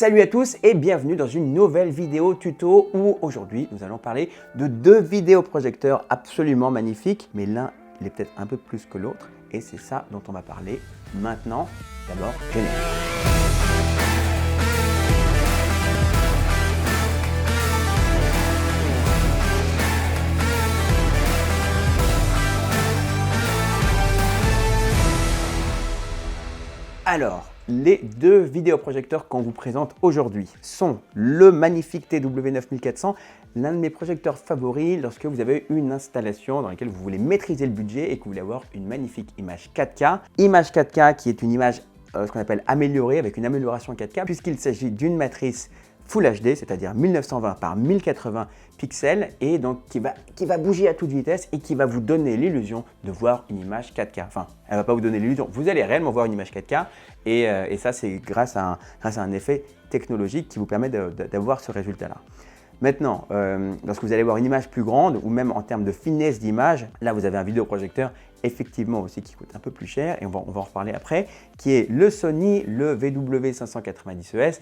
Salut à tous et bienvenue dans une nouvelle vidéo tuto où aujourd'hui nous allons parler de deux vidéoprojecteurs absolument magnifiques, mais l'un il est peut-être un peu plus que l'autre et c'est ça dont on va parler maintenant. D'abord, générique. Alors, les deux vidéoprojecteurs qu'on vous présente aujourd'hui sont le magnifique TW9400, l'un de mes projecteurs favoris lorsque vous avez une installation dans laquelle vous voulez maîtriser le budget et que vous voulez avoir une magnifique image 4K. Image 4K qui est une image ce qu'on appelle améliorée avec une amélioration 4K puisqu'il s'agit d'une matrice Full HD, c'est-à-dire 1920 par 1080 pixels et donc qui va bouger à toute vitesse et qui va vous donner l'illusion de voir une image 4K. Enfin, elle ne va pas vous donner l'illusion, vous allez réellement voir une image 4K et ça c'est grâce à un effet technologique qui vous permet d'avoir ce résultat-là. Maintenant, lorsque vous allez voir une image plus grande ou même en termes de finesse d'image, là vous avez un vidéoprojecteur effectivement aussi qui coûte un peu plus cher et on va en reparler après, qui est le Sony, le VW590ES.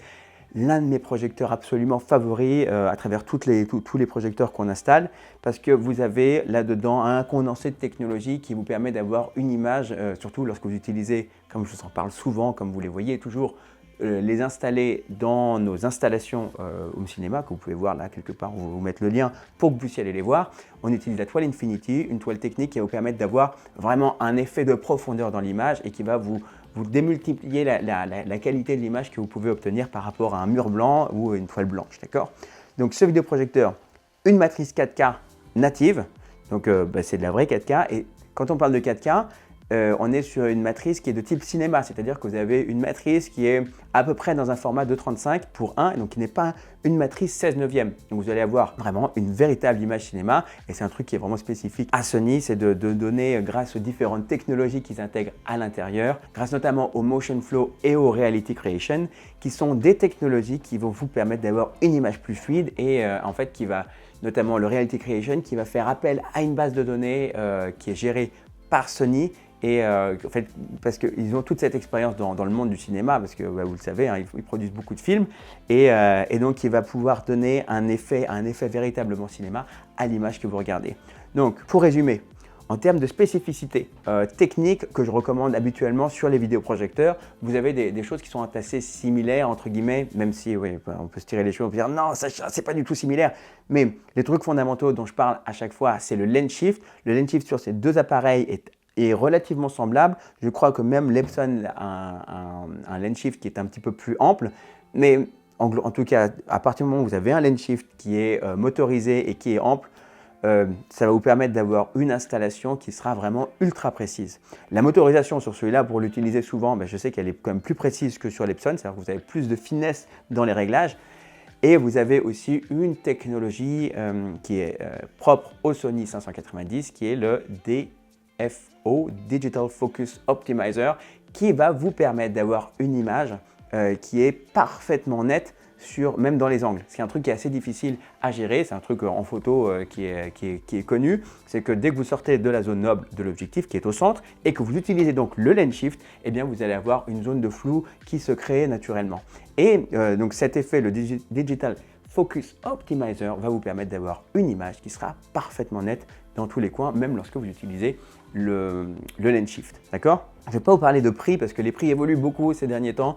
L'un de mes projecteurs absolument favoris à travers tous les projecteurs qu'on installe parce que vous avez là-dedans un condensé de technologie qui vous permet d'avoir une image, surtout lorsque vous utilisez, comme je vous en parle souvent, comme vous les voyez toujours, les installer dans nos installations home cinéma, que vous pouvez voir là quelque part, on va vous mettre le lien pour que vous puissiez aller les voir. On utilise la toile Infinity, une toile technique qui va vous permettre d'avoir vraiment un effet de profondeur dans l'image et qui va vous démultiplier la qualité de l'image que vous pouvez obtenir par rapport à un mur blanc ou une toile blanche, d'accord? Donc ce vidéoprojecteur, une matrice 4K native, donc c'est de la vraie 4K et quand on parle de 4K, on est sur une matrice qui est de type cinéma, c'est-à-dire que vous avez une matrice qui est à peu près dans un format 2.35:1, donc qui n'est pas une matrice 16/9. Donc vous allez avoir vraiment une véritable image cinéma et c'est un truc qui est vraiment spécifique à Sony, c'est de donner grâce aux différentes technologies qu'ils intègrent à l'intérieur, grâce notamment au Motion Flow et au Reality Creation, qui sont des technologies qui vont vous permettre d'avoir une image plus fluide et en fait qui va, notamment le Reality Creation, qui va faire appel à une base de données qui est gérée par Sony. Et en fait, parce qu'ils ont toute cette expérience dans le monde du cinéma, parce que vous le savez, hein, ils produisent beaucoup de films, et donc il va pouvoir donner un effet véritablement cinéma à l'image que vous regardez. Donc, pour résumer, en termes de spécificité technique que je recommande habituellement sur les vidéoprojecteurs, vous avez des choses qui sont assez similaires, entre guillemets, même si oui, on peut se tirer les cheveux, on peut dire non, ça c'est pas du tout similaire. Mais les trucs fondamentaux dont je parle à chaque fois, c'est le lens shift. Le lens shift sur ces deux appareils est relativement semblable. Je crois que même l'Epson a un lens shift qui est un petit peu plus ample, mais en tout cas, à partir du moment où vous avez un lens shift qui est motorisé et qui est ample, ça va vous permettre d'avoir une installation qui sera vraiment ultra précise. La motorisation sur celui-là, pour l'utiliser souvent, je sais qu'elle est quand même plus précise que sur l'Epson, c'est-à-dire que vous avez plus de finesse dans les réglages. Et vous avez aussi une technologie qui est propre au Sony 590, qui est le DFO, Digital Focus Optimizer, qui va vous permettre d'avoir une image qui est parfaitement nette, même dans les angles. C'est un truc qui est assez difficile à gérer, c'est un truc en photo qui est connu, c'est que dès que vous sortez de la zone noble de l'objectif qui est au centre et que vous utilisez donc le lens shift, eh bien vous allez avoir une zone de flou qui se crée naturellement. Et donc cet effet, le Digital Focus Optimizer, va vous permettre d'avoir une image qui sera parfaitement nette dans tous les coins, même lorsque vous utilisez le lens shift. D'accord? Je ne vais pas vous parler de prix parce que les prix évoluent beaucoup ces derniers temps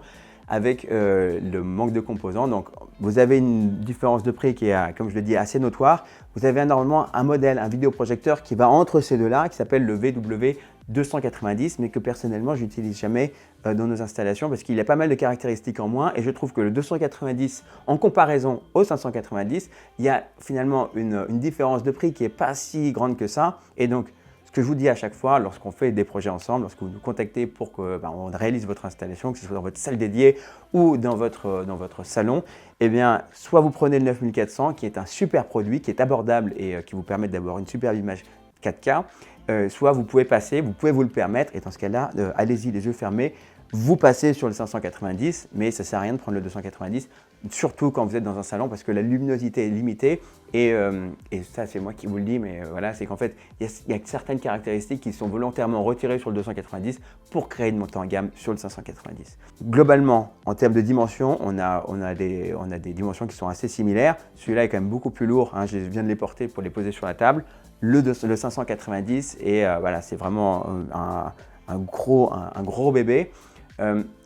avec le manque de composants. Donc, vous avez une différence de prix qui est, comme je le dis, assez notoire. Vous avez normalement un modèle, un vidéoprojecteur qui va entre ces deux-là, qui s'appelle le VW290, mais que personnellement, je n'utilise jamais dans nos installations parce qu'il a pas mal de caractéristiques en moins et je trouve que le 290, en comparaison au 590, il y a finalement une différence de prix qui n'est pas si grande que ça. Et donc, ce que je vous dis à chaque fois, lorsqu'on fait des projets ensemble, lorsque vous nous contactez pour qu'on réalise votre installation, que ce soit dans votre salle dédiée ou dans votre salon, eh bien, soit vous prenez le 9400 qui est un super produit, qui est abordable et qui vous permet d'avoir une superbe image 4K, soit vous pouvez passer, vous pouvez vous le permettre et dans ce cas-là, allez-y les yeux fermés, vous passez sur le 590, mais ça ne sert à rien de prendre le 290, surtout quand vous êtes dans un salon parce que la luminosité est limitée. Et ça, c'est moi qui vous le dis, mais voilà, c'est qu'en fait, il y a certaines caractéristiques qui sont volontairement retirées sur le 290 pour créer une montée en gamme sur le 590. Globalement, en termes de dimensions, on a des dimensions qui sont assez similaires. Celui-là est quand même beaucoup plus lourd, hein, je viens de les porter pour les poser sur la table. Le 590, et voilà, c'est vraiment un gros bébé.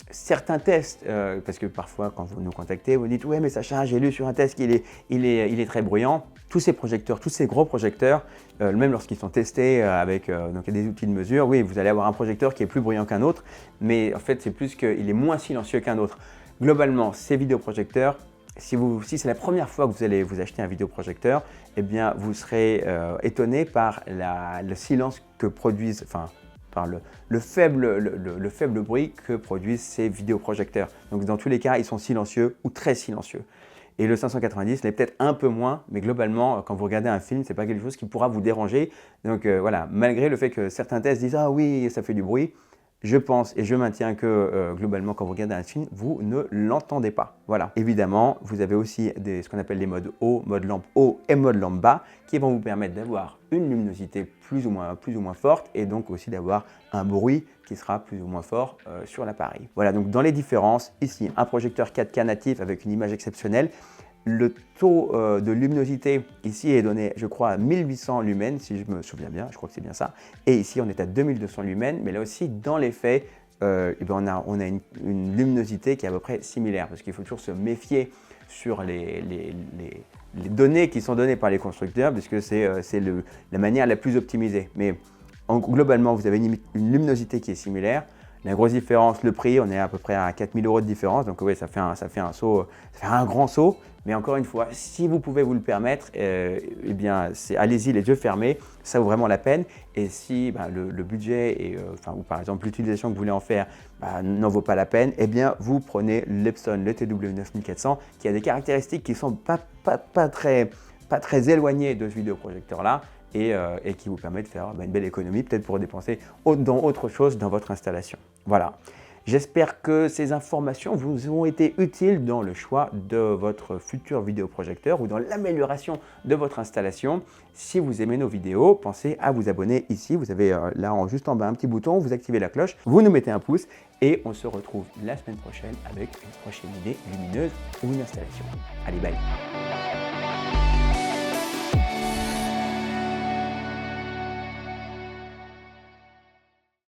Certains tests, parce que parfois quand vous nous contactez, vous dites « ouais mais Sacha, j'ai lu sur un test qu'il est très bruyant ». Tous ces projecteurs, tous ces gros projecteurs, même lorsqu'ils sont testés avec donc des outils de mesure, oui, vous allez avoir un projecteur qui est plus bruyant qu'un autre, mais en fait c'est plus qu'il est moins silencieux qu'un autre. Globalement, ces vidéoprojecteurs, si c'est la première fois que vous allez vous acheter un vidéoprojecteur, eh bien vous serez étonné par le silence que produisent, par le faible bruit que produisent ces vidéoprojecteurs. Donc dans tous les cas, ils sont silencieux ou très silencieux. Et le 590 l'est peut-être un peu moins, mais globalement, quand vous regardez un film, ce n'est pas quelque chose qui pourra vous déranger. Donc voilà, malgré le fait que certains tests disent « ah oui, ça fait du bruit », je pense et je maintiens que globalement, quand vous regardez un film, vous ne l'entendez pas. Voilà. Évidemment, vous avez aussi ce qu'on appelle les modes haut, mode lampe haut et mode lampe bas, qui vont vous permettre d'avoir une luminosité plus ou moins forte et donc aussi d'avoir un bruit qui sera plus ou moins fort sur l'appareil. Voilà, donc dans les différences, ici, un projecteur 4K natif avec une image exceptionnelle. Le taux de luminosité ici est donné, je crois, à 1800 lumens, si je me souviens bien, je crois que c'est bien ça. Et ici, on est à 2200 lumens, mais là aussi, dans les faits, on a une luminosité qui est à peu près similaire, parce qu'il faut toujours se méfier sur les données qui sont données par les constructeurs, puisque c'est la manière la plus optimisée. Mais globalement, vous avez une luminosité qui est similaire. La grosse différence, le prix, on est à peu près à 4000 € de différence, donc oui, ça fait un saut, ça fait un grand saut. Mais encore une fois, si vous pouvez vous le permettre, eh bien, allez-y les yeux fermés, ça vaut vraiment la peine. Et si le budget ou par exemple l'utilisation que vous voulez en faire n'en vaut pas la peine, eh bien, vous prenez l'Epson, le TW9400, qui a des caractéristiques qui ne sont pas très éloignées de ce vidéoprojecteur-là. Et qui vous permet de faire une belle économie, peut-être pour dépenser dans autre chose dans votre installation. Voilà. J'espère que ces informations vous ont été utiles dans le choix de votre futur vidéoprojecteur ou dans l'amélioration de votre installation. Si vous aimez nos vidéos, pensez à vous abonner ici. Vous avez là juste en bas un petit bouton, vous activez la cloche, vous nous mettez un pouce et on se retrouve la semaine prochaine avec une prochaine idée lumineuse ou une installation. Allez, bye!